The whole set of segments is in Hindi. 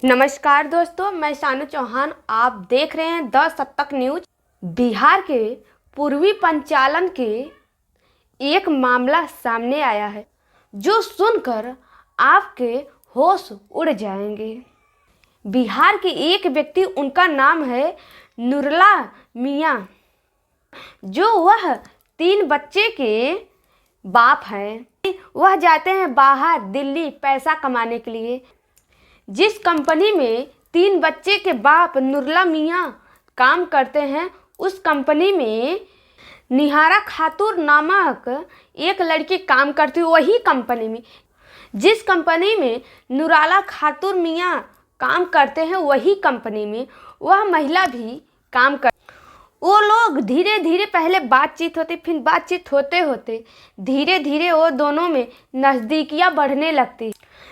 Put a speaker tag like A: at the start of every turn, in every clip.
A: नमस्कार दोस्तों, मैं शानू चौहान। आप देख रहे हैं द शतक न्यूज। बिहार के पूर्वी पंचालन के एक मामला सामने आया है जो सुनकर आपके होश उड़ जाएंगे। बिहार के एक व्यक्ति, उनका नाम है नुरला मियाँ, जो वह 3 बच्चे के बाप हैं। वह जाते हैं बाहर दिल्ली पैसा कमाने के लिए। जिस कंपनी में 3 बच्चे के बाप नुरला मियाँ काम करते हैं, उस कंपनी में निहारा खातून नामक एक लड़की काम करती है। वही कंपनी में, जिस कंपनी में नुराला खातून मियाँ काम करते हैं, वही कंपनी में वह महिला भी काम कर। वो लोग धीरे धीरे पहले बातचीत होती, फिर बातचीत होते होते धीरे धीरे वो दोनों में नज़दीकियाँ बढ़ने लगती।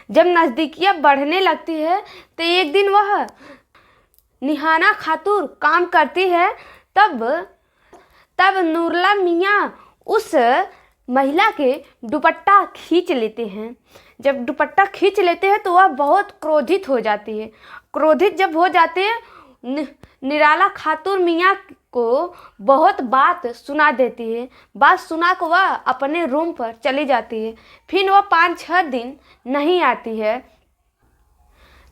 A: जब नज़दीकियाँ बढ़ने लगती है तो एक दिन वह निहाना खातून काम करती है। तब नुरला मियाँ उस महिला के दुपट्टा खींच लेते हैं। जब दुपट्टा खींच लेते हैं तो वह बहुत क्रोधित हो जाती है। क्रोधित जब हो जाते हैं, निराला खातून मियाँ को बहुत बात सुना देती है। बात सुना कर वह अपने रूम पर चली जाती है। फिर वह 5-6 दिन नहीं आती है।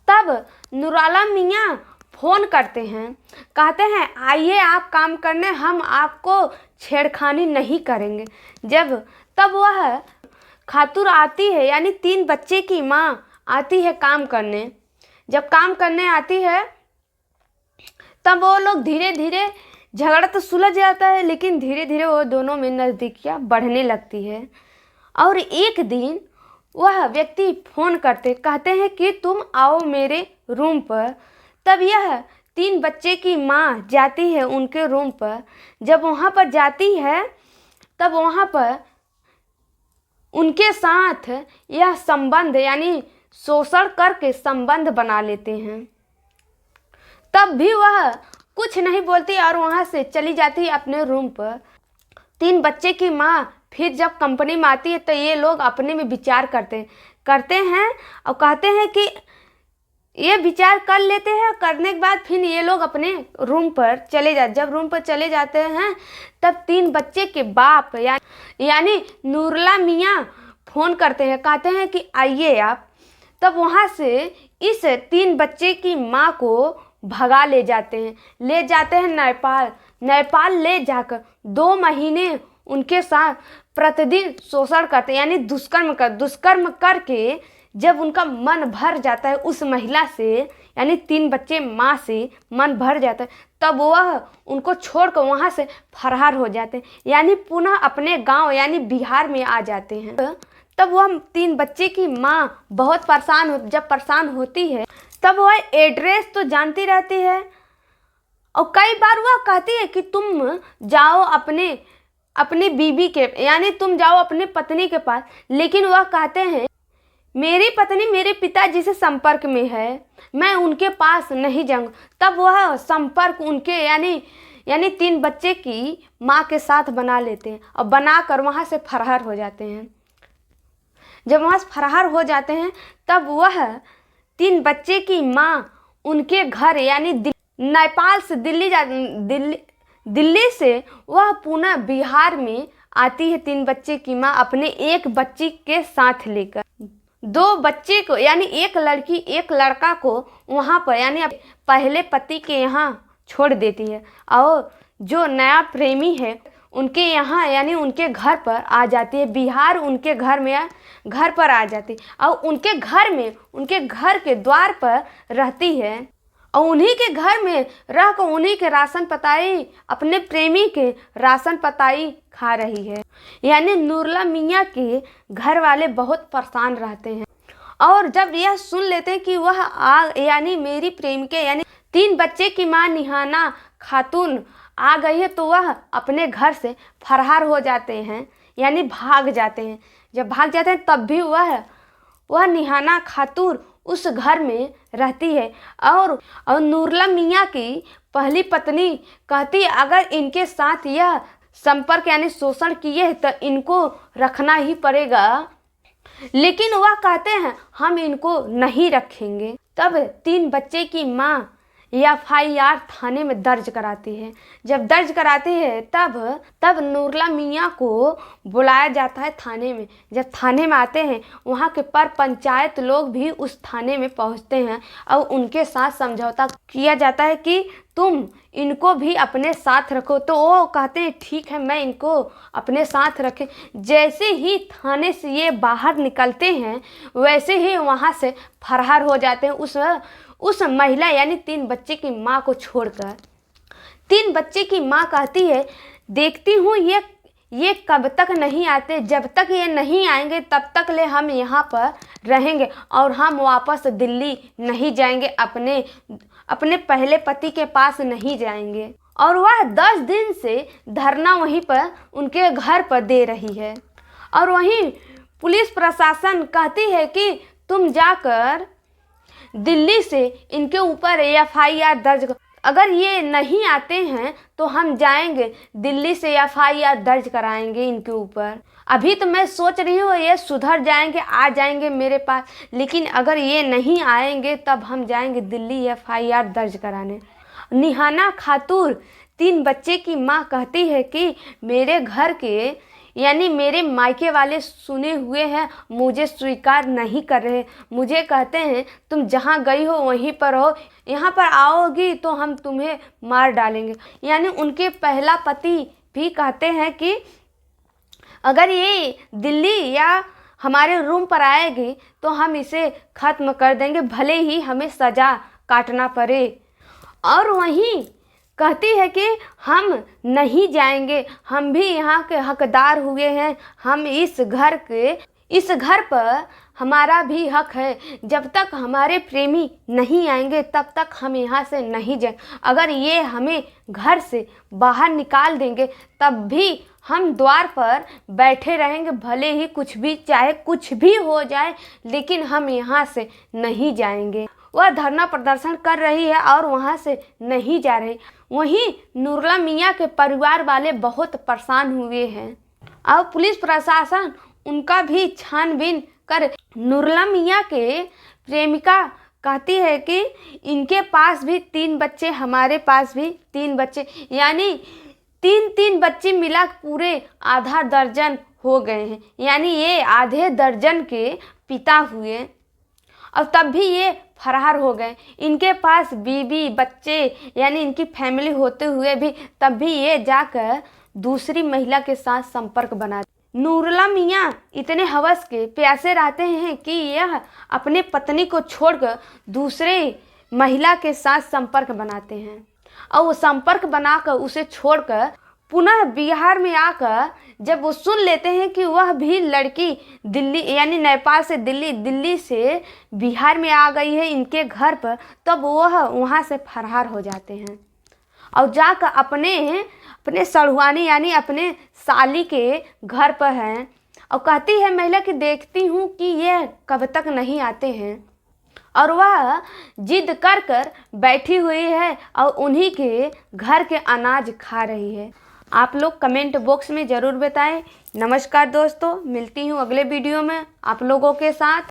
A: तब नुराला मियाँ फ़ोन करते हैं, कहते हैं आइए आप काम करने, हम आपको छेड़खानी नहीं करेंगे। तब वह खातून आती है, यानी 3 बच्चे की माँ आती है काम करने। जब काम करने आती है तब वो लोग धीरे धीरे, झगड़ा तो सुलझ जाता है, लेकिन धीरे धीरे वो दोनों में नज़दीकियाँ बढ़ने लगती है। और एक दिन वह व्यक्ति फ़ोन करते, कहते हैं कि तुम आओ मेरे रूम पर। तब यह 3 बच्चे की माँ जाती है उनके रूम पर। जब वहाँ पर जाती है तब वहाँ पर उनके साथ यह संबंध, यानी शोषण करके संबंध बना लेते हैं। तब भी वह कुछ नहीं बोलती और वहाँ से चली जाती है अपने रूम पर। 3 बच्चे की माँ फिर जब कंपनी में आती है तो ये लोग अपने में विचार करते हैं और कहते हैं कि ये विचार कर लेते हैं। करने के बाद फिर ये लोग अपने रूम पर चले जाते। जब रूम पर चले जाते हैं तब 3 बच्चे के बाप यानी नुरला मियाँ फ़ोन करते हैं, कहते हैं कि आइए आप। तब वहाँ से इस 3 बच्चे की माँ को भगा ले जाते हैं नेपाल ले जाकर 2 महीने उनके साथ प्रतिदिन शोषण करते हैं, यानी दुष्कर्म करके जब उनका मन भर जाता है उस महिला से, यानी 3 बच्चे माँ से मन भर जाता है, तब वह उनको छोड़कर वहाँ से फरार हो जाते हैं, यानी पुनः अपने गांव यानी बिहार में आ जाते हैं। तब वह 3 बच्चे की माँ बहुत जब परेशान होती है तब वह एड्रेस तो जानती रहती है और कई बार वह कहती है कि तुम जाओ अपने बीबी के, यानी तुम जाओ अपने पत्नी के पास। लेकिन वह कहते हैं मेरी पत्नी मेरे पिताजी से संपर्क में है, मैं उनके पास नहीं जाऊँगा। तब वह संपर्क उनके यानी 3 बच्चे की माँ के साथ बना लेते हैं और बनाकर वहाँ से फरार हो जाते हैं। जब वहाँ से फरार हो जाते हैं तब वह 3 बच्चे की माँ उनके घर यानी नेपाल से दिल्ली से वह पुनः बिहार में आती है। 3 बच्चे की माँ अपने एक बच्ची के साथ लेकर 2 बच्चे को, यानी एक लड़की एक लड़का को वहाँ पर यानी पहले पति के यहाँ छोड़ देती है और जो नया प्रेमी है उनके यहाँ यानी उनके घर पर आ जाती है। बिहार उनके घर पर आ जाती है और उनके घर के द्वार पर रहती है और उन्हीं के घर में रहकर उन्हीं के राशन पताई, अपने प्रेमी के राशन पताई खा रही है। यानी नुरला मियाँ के घर वाले बहुत परेशान रहते हैं और जब यह सुन लेते हैं कि वह यानी मेरी प्रेमिका यानी 3 बच्चे की माँ निहाना खातून आ गई है, तो वह अपने घर से फरार हो जाते हैं, यानी भाग जाते हैं। जब भाग जाते हैं तब भी वह निहाना खातून उस घर में रहती है और नुरला मियाँ की पहली पत्नी कहती है अगर इनके साथ यह संपर्क यानी शोषण किए तो इनको रखना ही पड़ेगा। लेकिन वह कहते हैं हम इनको नहीं रखेंगे। तब 3 बच्चे की माँ FIR थाने में दर्ज कराती है। जब दर्ज कराती है तब नूरला मियाँ को बुलाया जाता है थाने में। जब थाने में आते हैं, वहाँ के पर पंचायत लोग भी उस थाने में पहुँचते हैं और उनके साथ समझौता किया जाता है कि तुम इनको भी अपने साथ रखो। तो वो कहते हैं ठीक है, मैं इनको अपने साथ रखे। जैसे ही थाने से ये बाहर निकलते हैं, वैसे ही वहाँ से फरार हो जाते हैं उस महिला यानी 3 बच्चे की माँ को छोड़कर। 3 बच्चे की माँ कहती है, देखती हूँ ये कब तक नहीं आते। जब तक ये नहीं आएंगे तब तक ले हम यहाँ पर रहेंगे और हम वापस दिल्ली नहीं जाएंगे, अपने पहले पति के पास नहीं जाएंगे। और वह 10 दिन से धरना वहीं पर उनके घर पर दे रही है। और वहीं पुलिस प्रशासन कहती है कि तुम जाकर दिल्ली से इनके ऊपर FIR दर्ज कर। अगर ये नहीं आते हैं तो हम जाएंगे दिल्ली से FIR दर्ज कराएंगे इनके ऊपर। अभी तो मैं सोच रही हूँ ये सुधर जाएंगे, आ जाएंगे मेरे पास, लेकिन अगर ये नहीं आएंगे तब हम जाएंगे दिल्ली FIR दर्ज कराने। निहाना खातून 3 बच्चे की माँ कहती है कि मेरे घर के यानी मेरे मायके वाले सुने हुए हैं, मुझे स्वीकार नहीं कर रहे। मुझे कहते हैं तुम जहाँ गई हो वहीं पर हो, यहाँ पर आओगी तो हम तुम्हें मार डालेंगे। यानी उनके पहला पति भी कहते हैं कि अगर ये दिल्ली या हमारे रूम पर आएगी तो हम इसे ख़त्म कर देंगे, भले ही हमें सज़ा काटना पड़े। और वहीं कहती है कि हम नहीं जाएंगे, हम भी यहाँ के हकदार हुए हैं, हम इस घर पर हमारा भी हक है। जब तक हमारे प्रेमी नहीं आएंगे तब तक हम यहाँ से नहीं जाएंगे। अगर ये हमें घर से बाहर निकाल देंगे तब भी हम द्वार पर बैठे रहेंगे, भले ही चाहे कुछ भी हो जाए, लेकिन हम यहाँ से नहीं जाएंगे। वह धरना प्रदर्शन कर रही है और वहाँ से नहीं जा रही। वहीं नूरला मियाँ के परिवार वाले बहुत परेशान हुए हैं और पुलिस प्रशासन उनका भी छानबीन कर। नूरला मियाँ के प्रेमिका कहती है कि इनके पास भी 3 बच्चे, हमारे पास भी 3 बच्चे, यानी 3 बच्चे मिला पूरे आधा दर्जन हो गए हैं। यानी ये आधे दर्जन के पिता हुए और तब भी ये फरार हो गए। इनके पास बीवी बच्चे यानी इनकी फैमिली होते हुए भी तब भी ये जाकर दूसरी महिला के साथ संपर्क बनाते। नूरला मियाँ इतने हवस के प्यासे रहते हैं कि यह अपने पत्नी को छोड़कर दूसरे महिला के साथ संपर्क बनाते हैं और वो संपर्क बनाकर उसे छोड़कर पुनः बिहार में आकर जब वो सुन लेते हैं कि वह भी लड़की दिल्ली यानी नेपाल से दिल्ली से बिहार में आ गई है इनके घर पर, तब वह वहाँ से फरार हो जाते हैं और जाकर अपने सढ़ुआनी यानी अपने साली के घर पर हैं। और कहती है महिला कि देखती हूँ कि यह कब तक नहीं आते हैं। और वह जिद कर बैठी हुई है और उन्हीं के घर के अनाज खा रही है। आप लोग कमेंट बॉक्स में ज़रूर बताएं। नमस्कार दोस्तों, मिलती हूँ अगले वीडियो में आप लोगों के साथ।